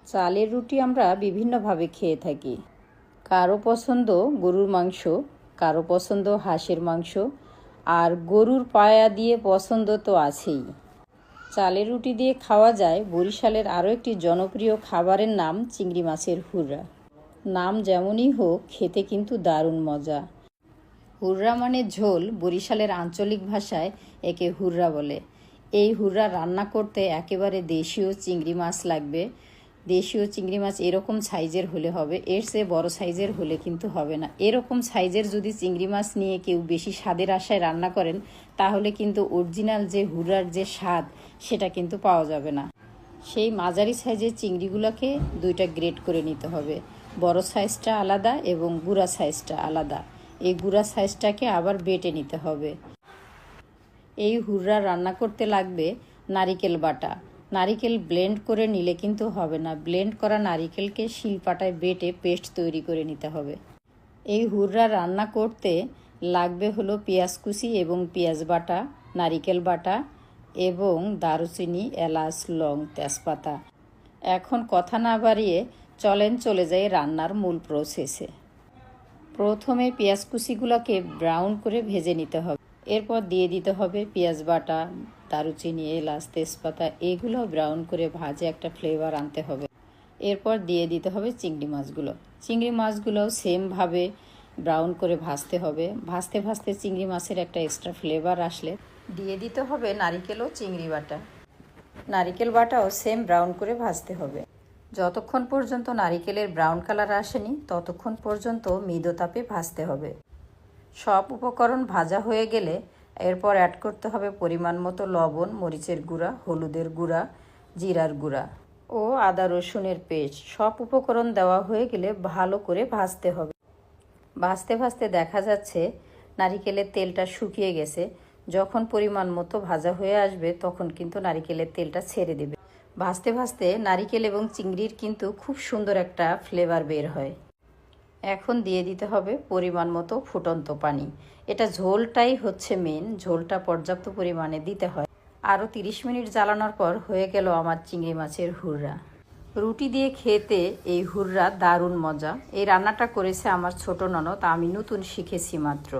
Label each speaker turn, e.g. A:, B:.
A: চালের রুটি আমরা বিভিন্নভাবে খেয়ে থাকি। কারো পছন্দ গরুর মাংস, কারো পছন্দ হাঁসের মাংস, আর গরুর পায়া দিয়ে পছন্দ তো আছেই। চালের রুটি দিয়ে খাওয়া যায় বরিশালের আরও একটি জনপ্রিয় খাবারের নাম চিংড়ি মাছের হুররা। নাম যেমনই হোক, খেতে কিন্তু দারুণ মজা। হুররা মানে ঝোল, বরিশালের আঞ্চলিক ভাষায় একে হুররা বলে। এই হুররা রান্না করতে একেবারে দেশীয় চিংড়ি মাছ লাগবে। দেশীয় চিংড়ি মাছ এরকম সাইজের হলে হবে, এর চেয়ে বড় সাইজের হলে কিন্তু হবে না। এরকম সাইজের যদি চিংড়ি মাছ নিয়ে কেউ বেশি স্বাদের আশায় রান্না করেন, তাহলে কিন্তু অরিজিনাল যে হুররার যে স্বাদ সেটা কিন্তু পাওয়া যাবে না। সেই মাঝারি সাইজের চিংড়িগুলোকে দুইটা গ্রেড করে নিতে হবে। বড় সাইজটা আলাদা এবং গুঁড়া সাইজটা আলাদা। এই গুঁড়া সাইজটাকে আবার বেটে নিতে হবে। এই হুররা রান্না করতে লাগবে নারিকেল বাটা। নারিকেল ব্লেন্ড করে নিলে কিন্তু হবে না, ব্লেন্ড করা নারিকেলকে শিলপাটায় বেটে পেস্ট তৈরি করে নিতে হবে। এই হুররা রান্না করতে লাগবে হলো পেঁয়াজ কুচি এবং পেঁয়াজ বাটা, নারিকেল বাটা এবং দারুচিনি, এলাচ, লং, তেজপাতা। এখন কথা না বাড়িয়ে চলে যাই রান্নার মূল প্রসেসে। প্রথমে পেঁয়াজ কুচিগুলোকে ব্রাউন করে ভেজে নিতে হবে। এরপর দিয়ে দিতে হবে পেঁয়াজ বাটা, দারুচিনি, এলাচ, তেজপাতা। এগুলো ব্রাউন করে ভাজে একটা ফ্লেভার আনতে হবে। এরপর দিয়ে দিতে হবে চিংড়ি মাছগুলো। চিংড়ি মাছগুলোও সেমভাবে ব্রাউন করে ভাজতে হবে। ভাজতে ভাজতে চিংড়ি মাছের একটা এক্সট্রা ফ্লেভার আসলে দিয়ে দিতে হবে নারিকেল ও চিংড়ি বাটা। নারিকেল বাটাও সেম ব্রাউন করে ভাজতে হবে। যতক্ষণ পর্যন্ত নারিকেলের ব্রাউন কালার আসেনি ততক্ষণ পর্যন্ত মৃদু তাপে ভাজতে হবে। সব উপকরণ ভাজা হয়ে গেলে এরপর অ্যাড করতে হবে পরিমাণ মতো লবণ, মরিচের গুঁড়া, হলুদের গুঁড়া, জিরার গুঁড়া ও আদা রসুনের পেস্ট। সব উপকরণ দেওয়া হয়ে গেলে ভালো করে ভাজতে হবে। ভাজতে ভাজতে দেখা যাচ্ছে নারিকেলের তেলটা শুকিয়ে গেছে। যখন পরিমাণ মতো ভাজা হয়ে আসবে তখন কিন্তু নারিকেলের তেলটা ছেড়ে দেবে। ভাজতে ভাজতে নারিকেল এবং চিংড়ির কিন্তু খুব সুন্দর একটা ফ্লেভার বের হয়। এখন দিয়ে দিতে হবে পরিমাণ মতো ফুটন্ত পানি। এটা ঝোলটাই হচ্ছে মেন, ঝোলটা পর্যাপ্ত পরিমাণে দিতে হয়। আরও 30 মিনিট জ্বালানোর পর হয়ে গেল আমার চিংড়ি মাছের হুররা। রুটি দিয়ে খেতে এই হুররা দারুণ মজা। এই রান্নাটা করেছে আমার ছোট ননদ, আমি নতুন শিখেছি মাত্র।